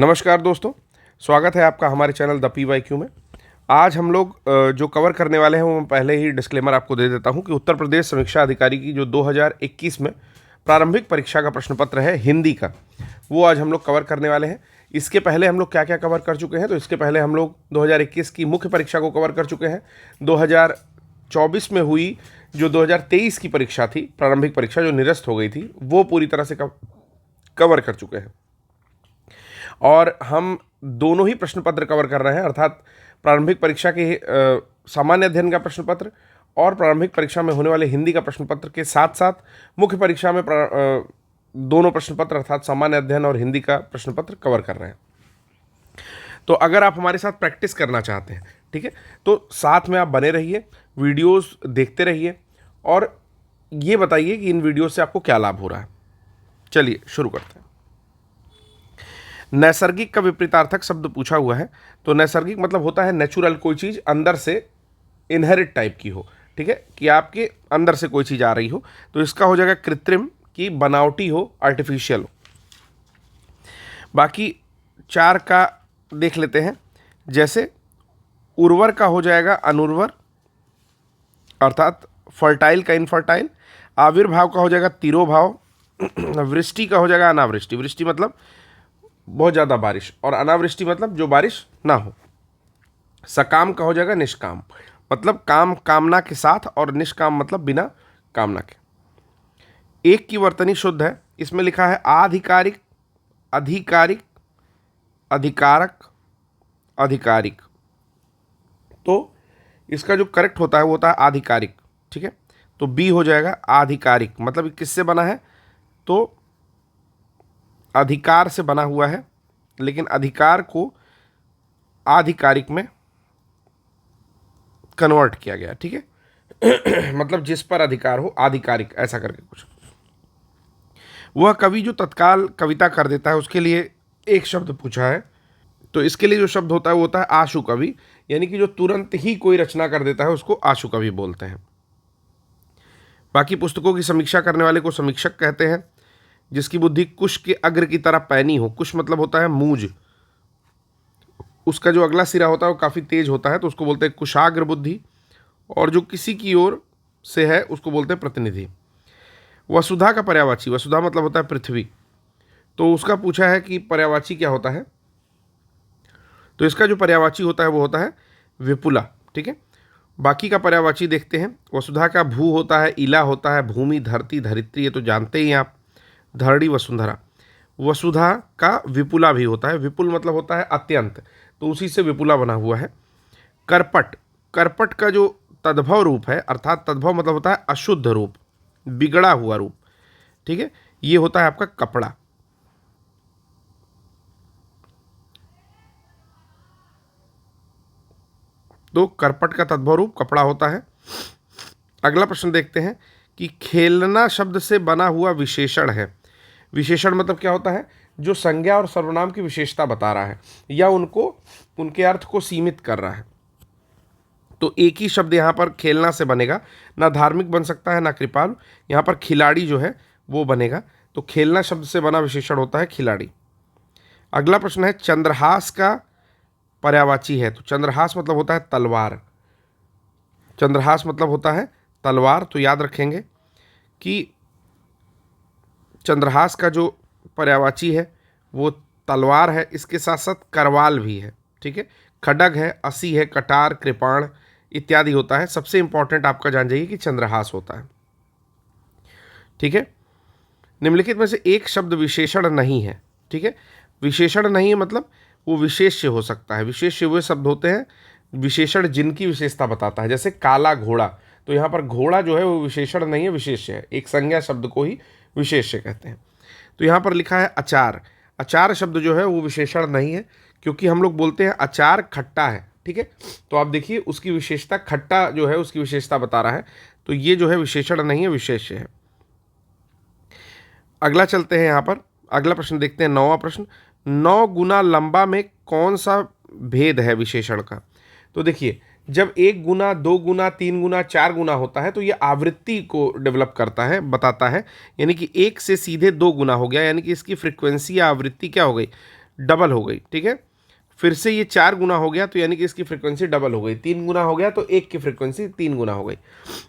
नमस्कार दोस्तों, स्वागत है आपका हमारे चैनल द PYQ में। आज हम लोग जो कवर करने वाले हैं वो मैं पहले ही डिस्क्लेमर आपको दे देता हूं कि उत्तर प्रदेश समीक्षा अधिकारी की जो 2021 में प्रारंभिक परीक्षा का प्रश्न पत्र है हिंदी का, वो आज हम लोग कवर करने वाले हैं। इसके पहले हम लोग क्या क्या कवर कर चुके हैं, तो इसके पहले हम लोग 2021 की मुख्य परीक्षा को कवर कर चुके हैं। 2024 में हुई जो 2023 की परीक्षा थी, प्रारंभिक परीक्षा जो निरस्त हो गई थी, वो पूरी तरह से कवर कर चुके हैं। और हम दोनों ही प्रश्न पत्र कवर कर रहे हैं, अर्थात प्रारंभिक परीक्षा के सामान्य अध्ययन का प्रश्न पत्र और प्रारंभिक परीक्षा में होने वाले हिंदी का प्रश्न पत्र के साथ साथ मुख्य परीक्षा में दोनों प्रश्न पत्र अर्थात सामान्य अध्ययन और हिंदी का प्रश्न पत्र कवर कर रहे हैं। तो अगर आप हमारे साथ प्रैक्टिस करना चाहते हैं, ठीक है, तो साथ में आप बने रहिए, वीडियोस देखते रहिए और ये बताइए कि इन वीडियो से आपको क्या लाभ हो रहा है। चलिए शुरू करते हैं। नैसर्गिक का विपरीतार्थक शब्द पूछा हुआ है। तो नैसर्गिक मतलब होता है नेचुरल, कोई चीज़ अंदर से इनहेरिट टाइप की हो, ठीक है, कि आपके अंदर से कोई चीज़ आ रही हो। तो इसका हो जाएगा कृत्रिम, की बनावटी हो, आर्टिफिशियल हो। बाकी चार का देख लेते हैं। जैसे उर्वर का हो जाएगा अनुर्वर, अर्थात फर्टाइल का इनफर्टाइल। आविर्भाव का हो जाएगा तिरोभाव। वृष्टि का हो जाएगा अनावृष्टि। वृष्टि मतलब बहुत ज़्यादा बारिश और अनावृष्टि मतलब जो बारिश ना हो। सकाम का हो जाएगा निष्काम, मतलब काम कामना के साथ, और निष्काम मतलब बिना कामना के। एक की वर्तनी शुद्ध है। इसमें लिखा है आधिकारिक, अधिकारिक, अधिकारक, अधिकारिक। तो इसका जो करेक्ट होता है वो होता है आधिकारिक, ठीक है। तो बी हो जाएगा आधिकारिक, मतलब किससे बना है, तो अधिकार से बना हुआ है, लेकिन अधिकार को आधिकारिक में कन्वर्ट किया गया, ठीक है। मतलब जिस पर अधिकार हो, आधिकारिक, ऐसा करके कुछ। वह कवि जो तत्काल कविता कर देता है, उसके लिए एक शब्द पूछा है। तो इसके लिए जो शब्द होता है वो होता है आशु कवि, यानी कि जो तुरंत ही कोई रचना कर देता है उसको आशु कवि बोलते हैं। बाकी पुस्तकों की समीक्षा करने वाले को समीक्षक कहते हैं। जिसकी बुद्धि कुश के अग्र की तरह पैनी हो, कुश मतलब होता है मूज, उसका जो अगला सिरा होता है वो काफ़ी तेज होता है, तो उसको बोलते हैं कुशाग्र बुद्धि। और जो किसी की ओर से है उसको बोलते हैं प्रतिनिधि। वसुधा का पर्यायवाची, वसुधा मतलब होता है पृथ्वी, तो उसका पूछा है कि पर्यायवाची क्या होता है। तो इसका जो पर्यायवाची होता है वो होता है विपुला, ठीक है। बाकी का पर्यायवाची देखते हैं। वसुधा का भू होता है, इला होता है, भूमि, धरती, धरित्री, ये तो जानते ही हैं आप, धरणी, वसुंधरा। वसुधा का विपुला भी होता है, विपुल मतलब होता है अत्यंत, तो उसी से विपुला बना हुआ है। करपट, करपट का जो तद्भव रूप है, अर्थात तद्भव मतलब होता है अशुद्ध रूप, बिगड़ा हुआ रूप, ठीक है, ये होता है आपका कपड़ा। तो करपट का तद्भव रूप कपड़ा होता है। अगला प्रश्न देखते हैं कि खेलना शब्द से बना हुआ विशेषण है। विशेषण मतलब क्या होता है, जो संज्ञा और सर्वनाम की विशेषता बता रहा है या उनको, उनके अर्थ को सीमित कर रहा है। तो एक ही शब्द यहाँ पर खेलना से बनेगा, ना धार्मिक बन सकता है ना कृपालु। यहाँ पर खिलाड़ी जो है वो बनेगा। तो खेलना शब्द से बना विशेषण होता है खिलाड़ी। अगला प्रश्न है चंद्रहास का पर्यायवाची है। तो चंद्रहास मतलब होता है तलवार, चंद्रहास मतलब होता है तलवार। तो याद रखेंगे कि चंद्रहास का जो पर्यायवाची है वो तलवार है, इसके साथ साथ करवाल भी है, ठीक है, खड्ग है, असी है, कटार, कृपाण इत्यादि होता है। सबसे इंपॉर्टेंट आपका जान जाइए कि चंद्रहास होता है, ठीक है। निम्नलिखित में से एक शब्द विशेषण नहीं है, ठीक है। विशेषण नहीं है मतलब वो विशेष्य हो सकता है। विशेष्य वे शब्द होते हैं विशेषण जिनकी विशेषता बताता है। जैसे काला घोड़ा, तो यहाँ पर घोड़ा जो है वो विशेषण नहीं है, विशेष्य है। एक संज्ञा शब्द को ही विशेष्य कहते हैं। तो यहाँ पर लिखा है अचार, अचार शब्द जो है वो विशेषण नहीं है, क्योंकि हम लोग बोलते हैं अचार खट्टा है, ठीक है। तो आप देखिए उसकी विशेषता, खट्टा जो है उसकी विशेषता बता रहा है, तो ये जो है विशेषण नहीं है, विशेष्य है। अगला चलते हैं, यहाँ पर अगला प्रश्न देखते हैं, 9वां प्रश्न। 9 गुना लंबा में कौन सा भेद है विशेषण का। तो देखिए जब 1 गुना, 2 गुना, 3 गुना, 4 गुना होता है तो ये आवृत्ति को डेवलप करता है, बताता है। यानी कि 1 से सीधे 2 गुना हो गया, यानी कि इसकी फ्रीक्वेंसी या आवृत्ति क्या हो गई, डबल हो गई, ठीक है। फिर से ये 4 गुना हो गया तो यानी कि इसकी फ्रीक्वेंसी डबल हो गई, 3 गुना हो गया तो 1 की फ्रीक्वेंसी 3 गुना हो गई।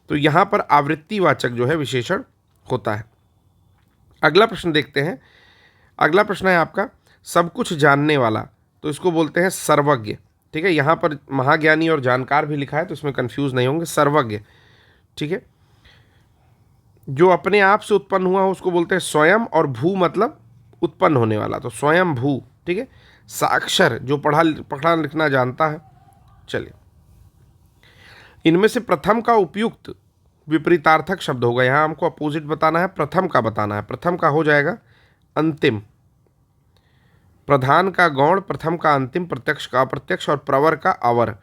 तो यहाँ पर आवृत्तिवाचक जो है विशेषण होता है। अगला प्रश्न देखते हैं। अगला प्रश्न है आपका सब कुछ जानने वाला, तो इसको बोलते हैं सर्वज्ञ, ठीक है। यहाँ पर महाज्ञानी और जानकार भी लिखा है तो इसमें कंफ्यूज नहीं होंगे, सर्वज्ञ, ठीक है। जो अपने आप से उत्पन्न हुआ हो उसको बोलते हैं स्वयं, और भू मतलब उत्पन्न होने वाला, तो स्वयं भू, ठीक है। साक्षर जो पढ़ा लिखना जानता है। चलिए, इनमें से प्रथम का उपयुक्त विपरीतार्थक शब्द होगा, यहाँ हमको अपोजिट बताना है, प्रथम का बताना है। प्रथम का हो जाएगा अंतिम, प्रधान का गौण, प्रथम का अंतिम, प्रत्यक्ष का अप्रत्यक्ष और प्रवर का अवर,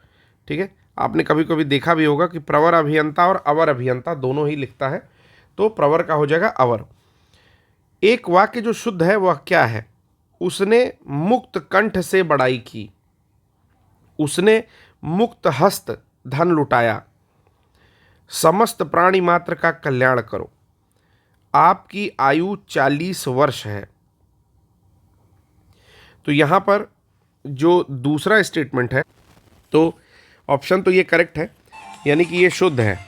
ठीक है। आपने कभी कभी देखा भी होगा कि प्रवर अभियंता और अवर अभियंता दोनों ही लिखता है, तो प्रवर का हो जाएगा अवर। एक वाक्य जो शुद्ध है वह क्या है? उसने मुक्त कंठ से बड़ाई की, उसने मुक्त हस्त धन लुटाया, समस्त प्राणी मात्र का कल्याण करो, आपकी आयु 40 वर्ष है। तो यहां पर जो दूसरा स्टेटमेंट है, तो ऑप्शन तो ये करेक्ट है, यानी कि ये शुद्ध है।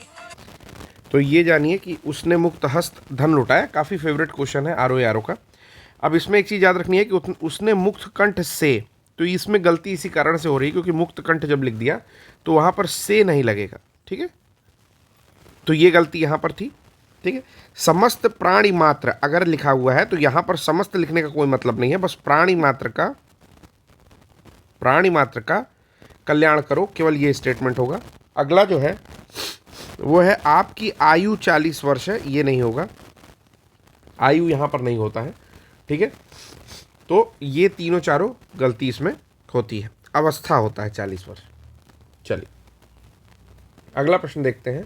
तो ये जानिए कि उसने मुक्त हस्त धन लुटाया, काफ़ी फेवरेट क्वेश्चन है आर का। अब इसमें एक चीज़ याद रखनी है कि उसने मुक्त कंठ से, तो इसमें गलती इसी कारण से हो रही है क्योंकि मुक्त कंठ जब लिख दिया तो वहाँ पर से नहीं लगेगा, ठीक है। तो ये गलती यहाँ पर थी, ठीक है। समस्त प्राणी मात्र अगर लिखा हुआ है तो यहाँ पर समस्त लिखने का कोई मतलब नहीं है, बस प्राणी मात्र का कल्याण करो, केवल ये स्टेटमेंट होगा। अगला जो है वो है आपकी आयु 40 वर्ष है, ये नहीं होगा, आयु यहाँ पर नहीं होता है, ठीक है। तो ये तीनों चारों गलती इसमें होती है, अवस्था होता है 40 वर्ष। चलिए अगला प्रश्न देखते हैं।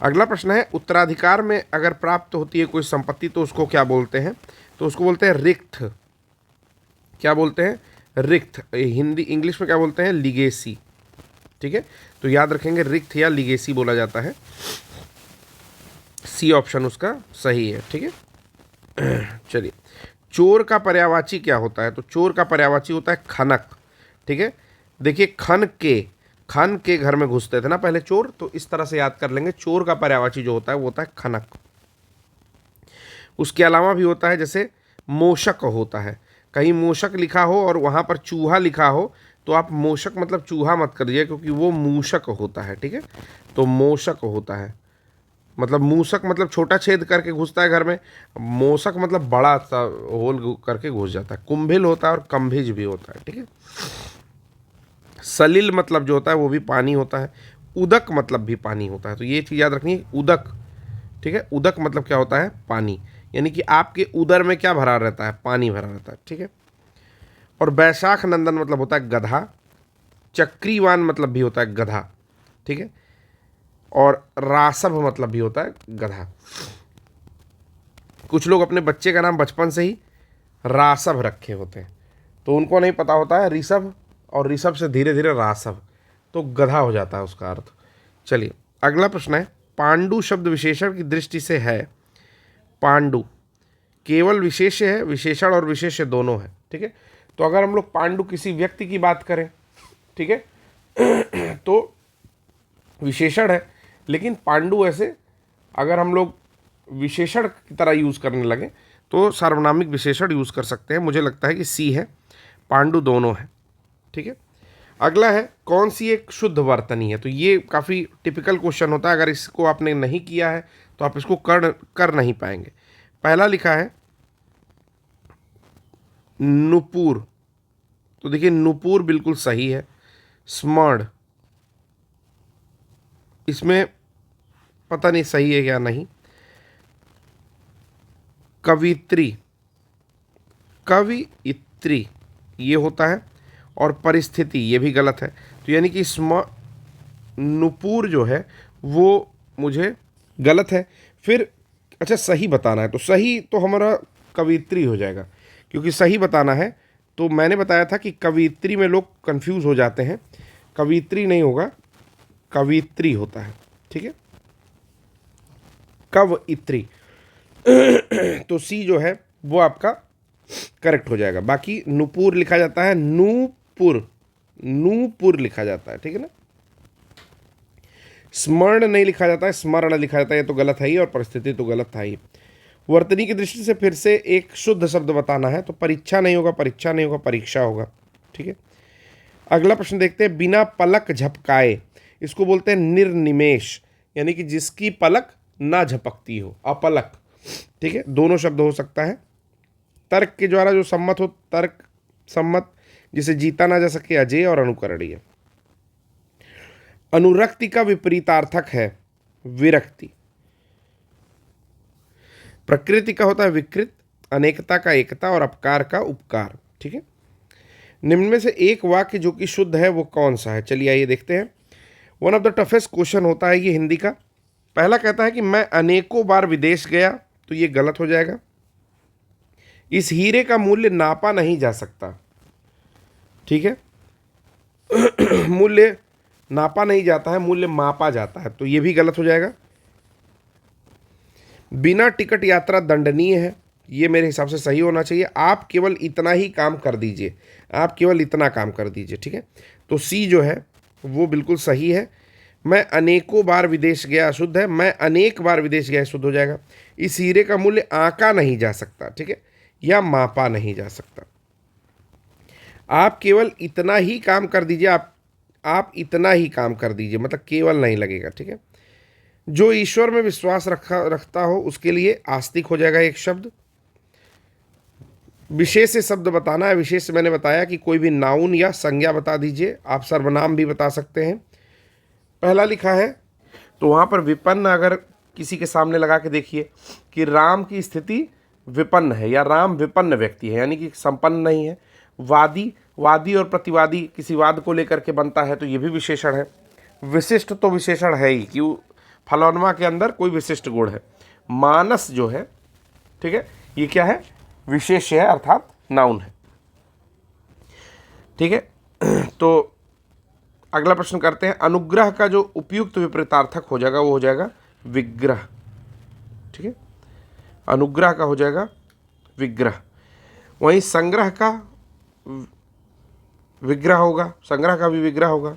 अगला प्रश्न है उत्तराधिकार में अगर प्राप्त होती है कोई संपत्ति तो उसको क्या बोलते हैं? तो उसको बोलते हैं रिक्त। क्या बोलते हैं? रिक्त। हिंदी इंग्लिश में क्या बोलते हैं? लीगेसी, ठीक है। तो याद रखेंगे रिक्त या लीगेसी बोला जाता है, सी ऑप्शन उसका सही है, ठीक है। चलिए, चोर का पर्यायवाची क्या होता है? तो चोर का पर्यायवाची होता है खनक, ठीक है। देखिए खन के घर में घुसते थे ना पहले चोर, तो इस तरह से याद कर लेंगे। चोर का पर्यायवाची जो होता है वो होता है खनक। उसके अलावा भी होता है जैसे मोशक होता है, कहीं मोशक लिखा हो और वहाँ पर चूहा लिखा हो तो आप मोशक मतलब चूहा मत करिए क्योंकि वो मूषक होता है, ठीक है। तो मोशक होता है, मतलब मूसक मतलब छोटा छेद करके घुसता है घर में, मोशक मतलब बड़ा सा होल करके घुस जाता है। कुंभिल होता है और कंभिज भी होता है, ठीक है। सलिल मतलब जो होता है वो भी पानी होता है, उदक मतलब भी पानी होता है। तो ये चीज़ याद रखनी है, उदक, ठीक है। उदक मतलब क्या होता है? पानी, यानी कि आपके उदर में क्या भरा रहता है? पानी भरा रहता है, ठीक है। और बैशाख नंदन मतलब होता है गधा, चक्रीवान मतलब भी होता है गधा, ठीक है। और रासभ मतलब भी होता है गधा। कुछ लोग अपने बच्चे का नाम बचपन से ही रासभ रखे होते हैं, तो उनको नहीं पता होता है ऋषभ, और ऋषभ से धीरे धीरे रासभ, तो गधा हो जाता है उसका अर्थ। चलिए अगला प्रश्न है, पांडु शब्द विशेषण की दृष्टि से है। पांडु केवल विशेष्य है, विशेषण और विशेष्य दोनों है, ठीक है। तो अगर हम लोग पांडु किसी व्यक्ति की बात करें, ठीक है, तो विशेषण है, लेकिन पांडु ऐसे अगर हम लोग विशेषण की तरह यूज़ करने लगे तो सार्वनामिक विशेषण यूज़ कर सकते हैं। मुझे लगता है कि सी है, पांडु दोनों है, ठीक है। अगला है कौन सी एक शुद्ध वर्तनी है? तो ये काफ़ी टिपिकल क्वेश्चन होता है, अगर इसको आपने नहीं किया है तो आप इसको कर नहीं पाएंगे। पहला लिखा है नुपुर, तो देखिए नुपुर बिल्कुल सही है। स्मर्ण, इसमें पता नहीं सही है या नहीं। कवित्री, कवियत्री ये होता है, और परिस्थिति ये भी गलत है। तो यानी कि नुपुर जो है वो मुझे गलत है। फिर अच्छा सही बताना है, तो सही तो हमारा कवित्री हो जाएगा, क्योंकि सही बताना है। तो मैंने बताया था कि कवित्री में लोग कंफ्यूज हो जाते हैं, कवित्री नहीं होगा, कवित्री होता है, ठीक है। कवइत्री, तो सी जो है वो आपका करेक्ट हो जाएगा। बाकी नुपुर लिखा जाता है, नूपुर, नूपुर लिखा जाता है, ठीक है ना। स्मरण नहीं लिखा जाता है, स्मरण लिखा जाता है, ये तो गलत है ही, और परिस्थिति तो गलत था ही। वर्तनी की दृष्टि से फिर से एक शुद्ध शब्द बताना है, तो परीक्षा नहीं होगा, परीक्षा नहीं होगा, परीक्षा होगा, ठीक है। अगला प्रश्न देखते हैं, बिना पलक झपकाए, इसको बोलते हैं निर्निमेष, यानी कि जिसकी पलक ना झपकती हो, अपलक, ठीक है। दोनों शब्द हो सकता है। तर्क के द्वारा जो सम्मत हो, तर्क सम्मत, जिसे जीता ना जा सके, अजेय और अनुकरणीय। अनुरक्ति का विपरीतार्थक है विरक्ति। प्रकृति का होता है विकृत, अनेकता का एकता, और अपकार का उपकार, ठीक है। निम्न में से एक वाक्य जो कि शुद्ध है वो कौन सा है? चलिए आइए देखते हैं। One of the toughest question होता है ये हिंदी का। पहला कहता है कि मैं अनेकों बार विदेश गया, तो ये गलत हो जाएगा। इस हीरे का मूल्य नापा नहीं जा सकता, ठीक है। मूल्य नापा नहीं जाता है, मूल्य मापा जाता है, तो ये भी गलत हो जाएगा। बिना टिकट यात्रा दंडनीय है, ये मेरे हिसाब से सही होना चाहिए। आप केवल इतना ही काम कर दीजिए, आप केवल इतना काम कर दीजिए, ठीक है। तो सी जो है वो बिल्कुल सही है। मैं अनेकों बार विदेश गया अशुद्ध है, मैं अनेक बार विदेश गया शुद्ध हो जाएगा। इस हीरे का मूल्य आंका नहीं जा सकता, ठीक है, या मापा नहीं जा सकता। आप केवल इतना ही काम कर दीजिए, आप इतना ही काम कर दीजिए, मतलब केवल नहीं लगेगा, ठीक है। जो ईश्वर में विश्वास रखता हो उसके लिए आस्तिक हो जाएगा एक शब्द। विशेष से शब्द बताना है, विशेष से मैंने बताया कि कोई भी नाउन या संज्ञा बता दीजिए, आप सर्वनाम भी बता सकते हैं। पहला लिखा है तो वहाँ पर विपन्न अगर किसी के सामने लगा के देखिए कि राम की स्थिति विपन्न है, या राम विपन्न व्यक्ति है, यानी कि संपन्न नहीं है। वादी, वादी और प्रतिवादी किसी वाद को लेकर के बनता है, तो ये भी विशेषण है। विशिष्ट तो विशेषण है ही कि फलौनमा के अंदर कोई विशिष्ट गुण है। मानस जो है, ठीक है, ये क्या है? विशेष है, अर्थात नाउन है, ठीक है। तो अगला प्रश्न करते हैं। अनुग्रह का जो उपयुक्त विपरीतार्थक हो जाएगा वो हो जाएगा विग्रह, ठीक है। अनुग्रह का हो जाएगा विग्रह। वहीं संग्रह का विग्रह होगा, संग्रह का भी विग्रह होगा।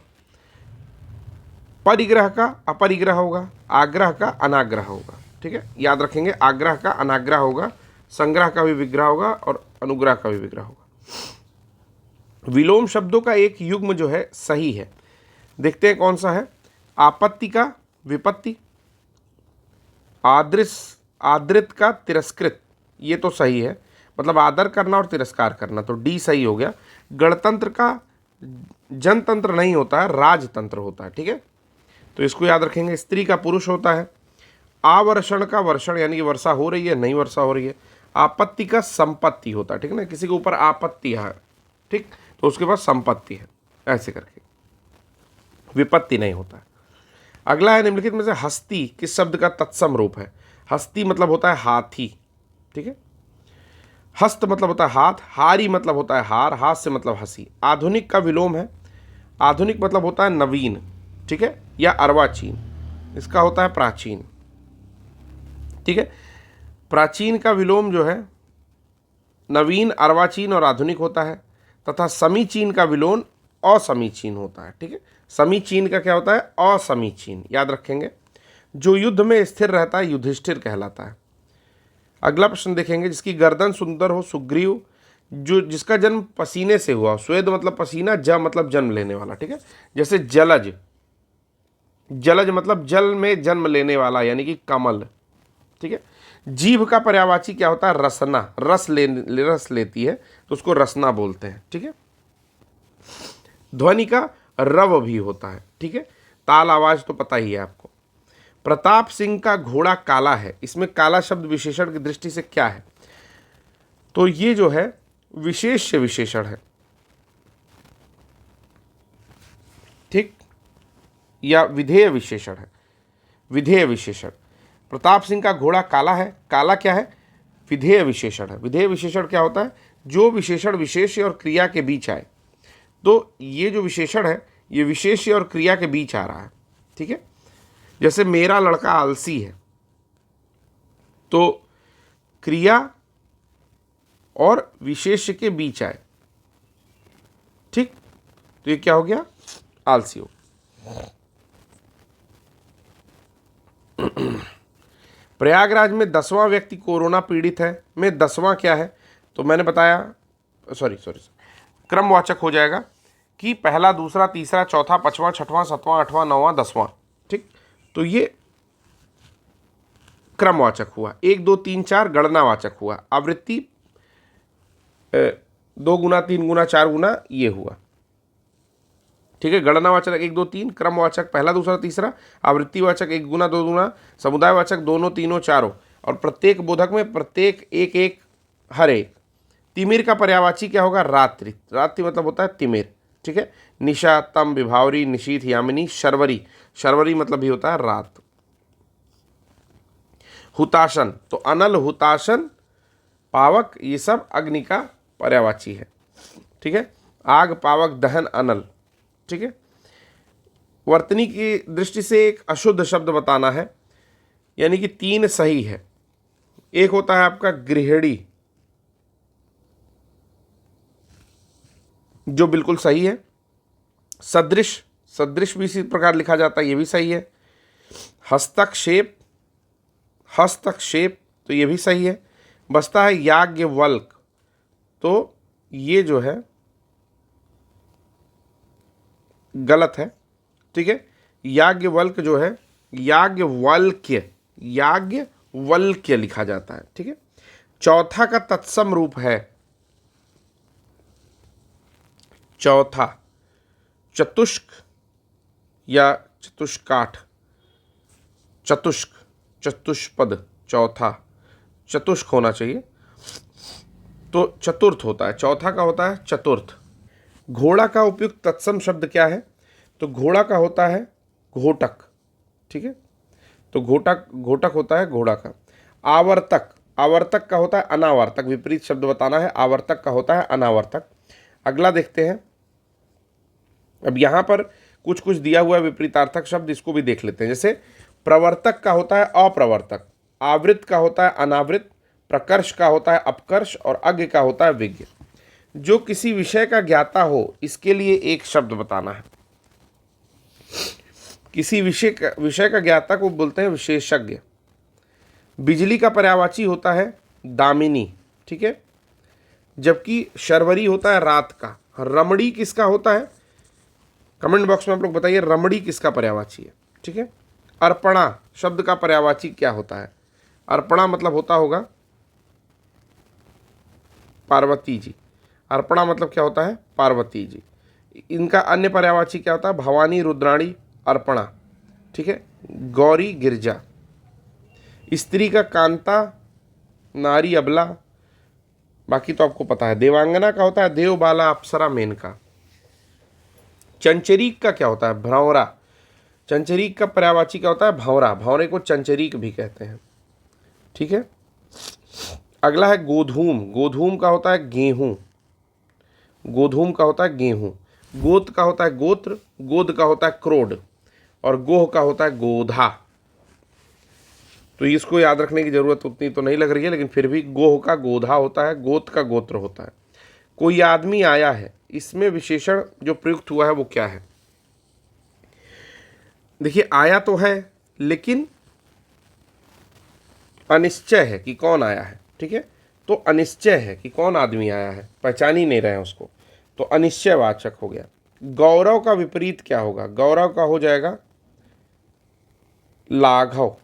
परिग्रह का अपरिग्रह होगा, आग्रह का अनाग्रह होगा, ठीक है। याद रखेंगे, आग्रह का अनाग्रह होगा, संग्रह का भी विग्रह होगा, और अनुग्रह का भी विग्रह होगा। विलोम शब्दों का एक युग्म जो है सही है, देखते हैं कौन सा है। आपत्ति का विपत्ति, आदृत का तिरस्कृत, ये तो सही है, मतलब आदर करना और तिरस्कार करना, तो डी सही हो गया। गणतंत्र का जनतंत्र नहीं होता है, राजतंत्र होता है, ठीक है, तो इसको याद रखेंगे। स्त्री का पुरुष होता है। आवर्षण का वर्षण, यानी कि वर्षा हो रही है, नहीं वर्षा हो रही है। आपत्ति का संपत्ति होता है, ठीक है ना, किसी के ऊपर आपत्ति है, ठीक, तो उसके पास संपत्ति है, ऐसे करके, विपत्ति नहीं होता है। अगला है निम्नलिखित में से हस्ती किस शब्द का तत्सम रूप है? हस्ती मतलब होता है हाथी, ठीक है। हस्त मतलब होता है हाथ, हारी मतलब होता है हार, हाथ से मतलब हंसी। आधुनिक का विलोम है, आधुनिक मतलब होता है नवीन, ठीक है, या अर्वाचीन, इसका होता है प्राचीन, ठीक है। प्राचीन का विलोम जो है नवीन, अर्वाचीन और आधुनिक होता है, तथा समीचीन का विलोम असमीचीन होता है, ठीक है। समीचीन का क्या होता है? असमीचीन, याद रखेंगे। जो युद्ध में स्थिर रहता है युधिष्ठिर कहलाता है। अगला प्रश्न देखेंगे। जिसकी गर्दन सुंदर हो सुग्रीव, जो जिसका जन्म पसीने से हुआ, स्वेद मतलब पसीना, ज मतलब जन्म लेने वाला, ठीक है। जैसे जलज, जलज मतलब जल में जन्म लेने वाला, यानी कि कमल, ठीक है। जीभ का पर्यायवाची क्या होता है? रसना, रस लेती है तो उसको रसना बोलते हैं, ठीक है। ध्वनि का रव भी होता है, ठीक है। ताल आवाज तो पता ही है आपको। प्रताप सिंह का घोड़ा काला है, इसमें काला शब्द विशेषण की दृष्टि से क्या है? तो ये जो है विशेष विशेषण है, ठीक, या विधेय विशेषण है, विधेय विशेषण। प्रताप सिंह का घोड़ा काला है, काला क्या है? विधेय विशेषण है। विधेय विशेषण क्या होता है? जो विशेषण विशेष्य और क्रिया के बीच आए, तो ये जो विशेषण है ये विशेष्य और क्रिया के बीच आ रहा है, ठीक है। जैसे मेरा लड़का आलसी है, तो क्रिया और विशेष्य के बीच आए। ठीक, तो ये क्या हो गया? आलसी हो। प्रयागराज में 10वां व्यक्ति कोरोना पीड़ित है में 10वां क्या है? तो मैंने बताया, सॉरी क्रमवाचक हो जाएगा कि पहला, दूसरा, तीसरा, चौथा, पांचवां, छठवां, सातवां, आठवां, नौवां, 10वां। ठीक, तो ये क्रमवाचक हुआ। 1 2 3 4 गणनावाचक हुआ। आवृत्ति 2 गुना, 3 गुना, 4 गुना ये हुआ। ठीक है, गणनावाचक 1 2 3, क्रमवाचक पहला, दूसरा, तीसरा, आवृत्तिवाचक 1 गुना, 2 गुना, समुदायवाचक दोनों, तीनों, चारों, और प्रत्येक बोधक में प्रत्येक एक एक, हर एक। तिमिर का पर्यायवाची क्या होगा? रात्रि। रात्रि मतलब होता है तिमिर। ठीक है, निशा, तम, विभावरी, निशीथ, यामिनी, शर्वरी। शर्वरी मतलब भी होता है रात। हुताशन, तो अनल, हुताशन, पावक, ये सब अग्नि का पर्यायवाची है। ठीक है, आग, पावक, दहन, अनल। ठीक है, वर्तनी की दृष्टि से एक अशुद्ध शब्द बताना है, यानी कि 3 सही है। एक होता है आपका गृहिणी, जो बिल्कुल सही है। सदृश, सदृश भी इसी प्रकार लिखा जाता है, ये भी सही है। हस्तक्षेप, हस्तक्षेप, तो ये भी सही है। बचता है याज्ञवल्क, तो ये जो है गलत है। ठीक है, याज्ञवल्क जो है याज्ञवल्क्य, याज्ञवल्क्य लिखा जाता है। ठीक है, चौथा का तत्सम रूप है चौथा, चतुष्क या चतुष्काठ, चतुष्क, चतुष्पद, चौथा, चतुष्क होना चाहिए, तो चतुर्थ होता है। चौथा का होता है चतुर्थ। घोड़ा का उपयुक्त तत्सम शब्द क्या है? तो घोड़ा का होता है घोटक। ठीक है, तो घोटक, घोटक होता है घोड़ा का। आवर्तक, आवर्तक का होता है अनावर्तक, विपरीत शब्द बताना है। आवर्तक का होता है अनावर्तक। अगला देखते हैं। अब यहां पर कुछ कुछ दिया हुआ है विपरीतार्थक शब्द, इसको भी देख लेते हैं। जैसे प्रवर्तक का होता है अप्रवर्तक, आवृत का होता है अनावृत, प्रकर्ष का होता है अपकर्ष, और अज्ञ का होता है विज्ञ। जो किसी विषय का ज्ञाता हो, इसके लिए एक शब्द बताना है। किसी विषय का ज्ञाता को बोलते हैं विशेषज्ञ। बिजली का पर्यायवाची होता है दामिनी। ठीक है, जबकि शर्वरी होता है रात का। रमणी किसका होता है? कमेंट बॉक्स में आप लोग बताइए रमणी किसका पर्यायवाची है। ठीक है, अर्पणा शब्द का पर्यायवाची क्या होता है? अर्पणा मतलब होता होगा पार्वती जी। अर्पणा मतलब क्या होता है? पार्वती जी। इनका अन्य पर्यायवाची क्या होता है? भवानी, रुद्राणी, अर्पणा। ठीक है, गौरी, गिरजा। स्त्री का कांता, नारी, अबला, बाकी तो आपको पता है। देवांगना का होता है देव, बाला, अप्सरा, मेनका। चंचरीक का क्या होता है? भंवरा। चंचरीक का पर्यायवाची क्या होता है? भंवरा। भंवरे को चंचरीक भी कहते हैं। ठीक है, अगला है गोधूम। गोधूम का होता है गेहूं। गोधूम का होता है गेहूं। गोत का होता है गोत्र, गोद का होता है क्रोड, और गोह का होता है गोधा। तो इसको याद रखने की जरूरत उतनी तो नहीं लग रही है, लेकिन फिर भी गोह का गोधा होता है, गोत का गोत्र होता है। कोई आदमी आया है, इसमें विशेषण जो प्रयुक्त हुआ है वो क्या है? देखिए, आया तो है लेकिन अनिश्चय है कि कौन आया है। ठीक है, तो अनिश्चय है कि कौन आदमी आया है, पहचान ही नहीं रहे हैं उसको, तो अनिश्चयवाचक हो गया। गौरव का विपरीत क्या होगा? गौरव का हो जाएगा लाघव।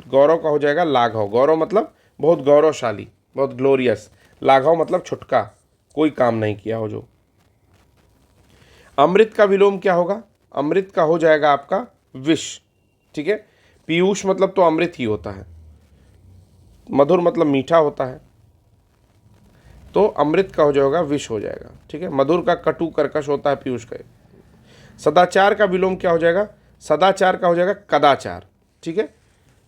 गौरव का हो जाएगा लाघव। गौरव मतलब बहुत गौरवशाली, बहुत ग्लोरियस। लाघव मतलब छुटका, कोई काम नहीं किया हो जो। अमृत का विलोम क्या होगा? अमृत का हो जाएगा आपका विष। ठीक है, पीयूष मतलब तो अमृत ही होता है। मधुर मतलब मीठा होता है, तो अमृत का हो जाएगा विष हो जाएगा। ठीक है, मधुर का कटु कर्कश होता है, पीयूष का। सदाचार का विलोम क्या हो जाएगा? सदाचार का हो जाएगा कदाचार। ठीक है,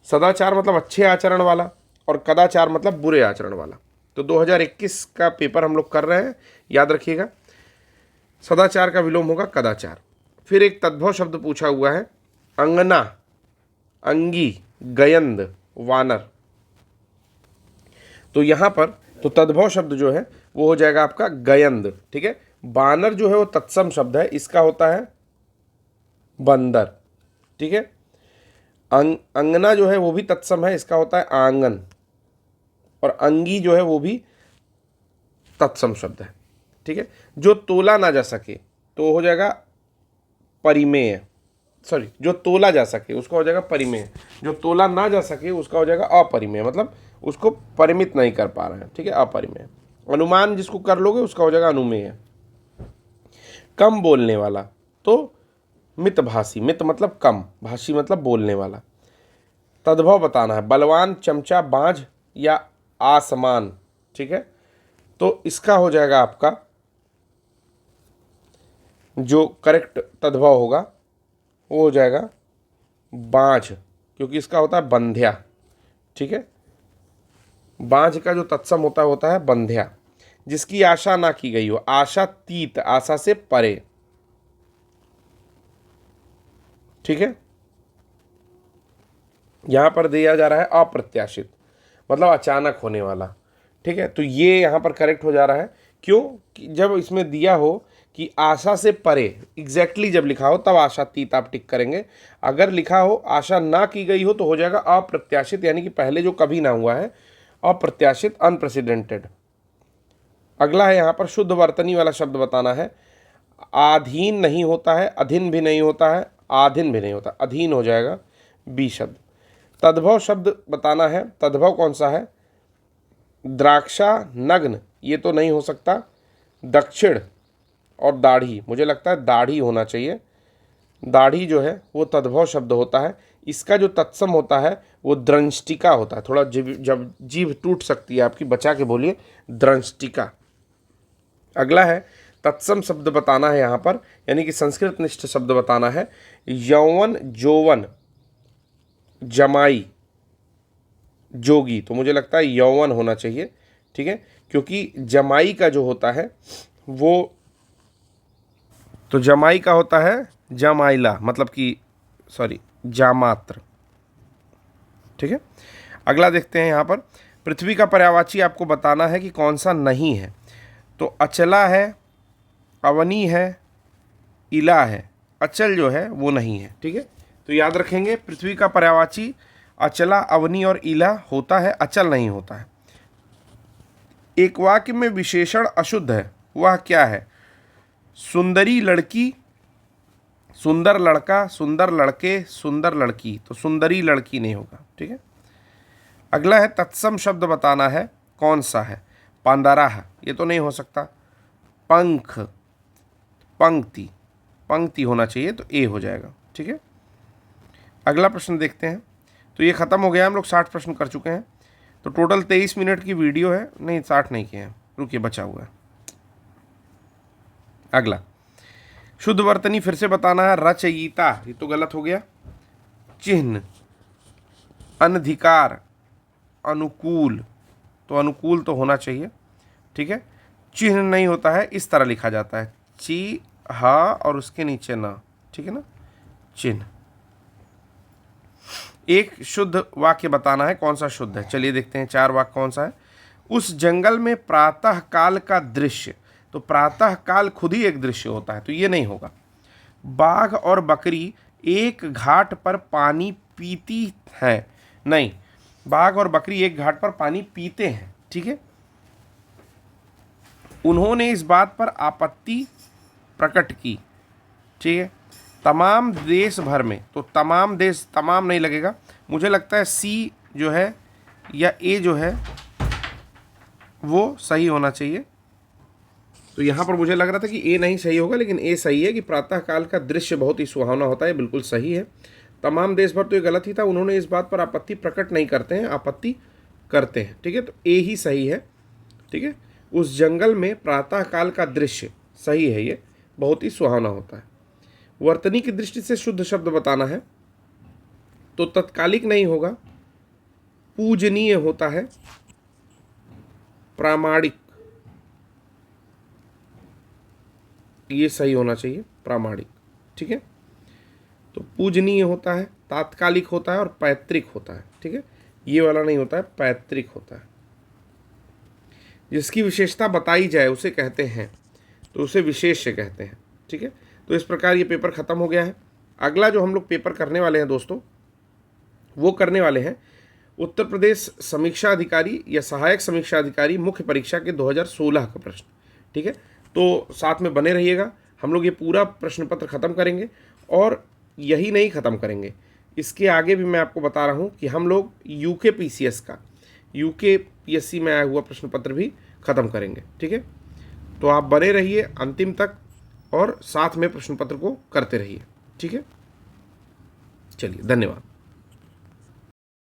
सदाचार मतलब अच्छे आचरण वाला, और कदाचार मतलब बुरे आचरण वाला। तो 2021 का पेपर हम लोग कर रहे हैं, याद रखिएगा। सदाचार का विलोम होगा कदाचार। फिर एक तद्भव शब्द पूछा हुआ है, अंगना, अंगी, गयंद, वानर। तो यहाँ पर तो तद्भव शब्द जो है वो हो जाएगा आपका गयंद। ठीक है, बानर जो है वो तत्सम शब्द है, इसका होता है बंदर। ठीक है, अंगना जो है वो भी तत्सम है, इसका होता है आंगन। और अंगी जो है वो भी तत्सम शब्द है। ठीक है, जो तोला ना जा सके तो हो जाएगा परिमेय, सॉरी जो तोला जा सके उसका हो जाएगा परिमेय, जो तोला ना जा सके उसका हो जाएगा अपरिमेय, मतलब उसको परिमित नहीं कर पा रहे हैं। ठीक है, अपरिमेय। अनुमान जिसको कर लोगे उसका हो जाएगा अनुमेय। कम बोलने वाला तो मितभाषी, मित मतलब कम, भाषी मतलब बोलने वाला। तद्भव बताना है, बलवान, चमचा, बांझ या आसमान। ठीक है, तो इसका हो जाएगा आपका जो करेक्ट तद्भव होगा वो हो जाएगा बांझ, क्योंकि इसका होता है बंध्या। ठीक है, बांझ का जो तत्सम होता है बंध्या। जिसकी आशा ना की गई हो, आशा तीत, आशा से परे। ठीक है, यहां पर दिया जा रहा है अप्रत्याशित, मतलब अचानक होने वाला। ठीक है, तो ये यहां पर करेक्ट हो जा रहा है। क्यों? कि जब इसमें दिया हो कि आशा से परे, एग्जैक्टली जब लिखा हो तब आशातीत आप टिक करेंगे। अगर लिखा हो आशा ना की गई हो तो हो जाएगा अप्रत्याशित, यानी कि पहले जो कभी ना हुआ है, अप्रत्याशित, अनप्रेसिडेंटेड। अगला है यहाँ पर शुद्ध वर्तनी वाला शब्द बताना है। आधीन नहीं होता है, अधीन भी नहीं होता है, आधीन भी नहीं होता, अधीन हो जाएगा बी शब्द। तद्भव शब्द बताना है, तद्भव कौन सा है? द्राक्षा, नग्न, ये तो नहीं हो सकता। दक्षिण और दाढ़ी, मुझे लगता है दाढ़ी होना चाहिए। दाढ़ी जो है वो तद्भव शब्द होता है। इसका जो तत्सम होता है वो द्रंष्टिका होता है। थोड़ा जब जीभ टूट सकती है आपकी, बचा के बोलिए, द्रंष्टिका। अगला है तत्सम शब्द बताना है यहाँ पर, यानी कि संस्कृत निष्ठ शब्द बताना है। यौवन, जोवन, जमाई, जोगी, तो मुझे लगता है यौवन होना चाहिए। ठीक है, क्योंकि जमाई का जो होता है वो, तो जमाई का होता है जमाइला, मतलब कि सॉरी जामात्र। ठीक है, अगला देखते हैं यहाँ पर। पृथ्वी का पर्यायवाची आपको बताना है कि कौन सा नहीं है। तो अचला है, अवनी है, इला है। अचल जो है वो नहीं है। ठीक है, तो याद रखेंगे पृथ्वी का पर्यायवाची अचला, अवनी और इला होता है, अचल नहीं होता है। एक वाक्य में विशेषण अशुद्ध है, वह क्या है? सुंदरी लड़की, सुंदर लड़का, सुंदर लड़के, सुंदर लड़की, तो सुंदरी लड़की नहीं होगा। ठीक है, अगला है तत्सम शब्द बताना है, कौन सा है? पंदराह, ये तो नहीं हो सकता। पंख, पंक्ति, पंक्ति होना चाहिए, तो ए हो जाएगा। ठीक है, अगला प्रश्न देखते हैं। तो ये खत्म हो गया, हम लोग 60 प्रश्न कर चुके हैं। तो टोटल 23 मिनट की वीडियो है, नहीं 60 नहीं किए हैं, रुकिए बचा हुआ है। अगला शुद्ध वर्तनी फिर से बताना है। रचयिता, ये तो गलत हो गया। चिन्ह, अनधिकार, अनुकूल, तो अनुकूल तो होना चाहिए। ठीक है, चिन्ह नहीं होता है, इस तरह लिखा जाता है, ची हा और उसके नीचे ना। ठीक है ना, चिन्ह। एक शुद्ध वाक्य बताना है, कौन सा शुद्ध है? चलिए देखते हैं 4 वाक्य कौन सा है। उस जंगल में प्रातः काल का दृश्य, तो प्रातः काल खुद ही एक दृश्य होता है, तो ये नहीं होगा। बाघ और बकरी एक घाट पर पानी पीती है, नहीं, बाघ और बकरी एक घाट पर पानी पीते हैं। ठीक है, उन्होंने इस बात पर आपत्ति प्रकट की। ठीक है, तमाम देश भर में, तो तमाम देश, तमाम नहीं लगेगा, मुझे लगता है सी जो है या ए जो है वो सही होना चाहिए। तो यहाँ पर मुझे लग रहा था कि ए नहीं सही होगा, लेकिन ए सही है कि प्रातःकाल का दृश्य बहुत ही सुहावना होता है, बिल्कुल सही है। तमाम देश भर तो ये गलत ही था, उन्होंने इस बात पर आपत्ति प्रकट नहीं करते हैं, आपत्ति करते हैं। ठीक है, तो ए ही सही है। ठीक है, उस जंगल में प्रातःकाल का दृश्य सही है, ये बहुत ही सुहावना होता है। वर्तनी की दृष्टि से शुद्ध शब्द बताना है, तो तत्कालिक नहीं होगा, पूजनीय होता है, प्रामाणिक, ये सही होना चाहिए, प्रामाणिक। ठीक है, तो पूजनीय होता है, तात्कालिक होता है और पैतृक होता है। ठीक है, ये वाला नहीं होता है, पैतृक होता है। जिसकी विशेषता बताई जाए उसे कहते हैं, तो उसे विशेष्य कहते हैं। ठीक है, तो इस प्रकार ये पेपर ख़त्म हो गया है। अगला जो हम लोग पेपर करने वाले हैं दोस्तों, वो करने वाले हैं उत्तर प्रदेश समीक्षा अधिकारी या सहायक समीक्षा अधिकारी मुख्य परीक्षा के 2016 का प्रश्न। ठीक है, तो साथ में बने रहिएगा। हम लोग ये पूरा प्रश्न पत्र ख़त्म करेंगे और यही नहीं ख़त्म करेंगे, इसके आगे भी मैं आपको बता रहा हूँ कि हम लोग यूके पीसीएस का, यूके पीएससी में आया हुआ प्रश्न पत्र भी ख़त्म करेंगे। ठीक है, तो आप बने रहिए अंतिम तक और साथ में प्रश्न पत्र को करते रहिए। ठीक है, चलिए, धन्यवाद।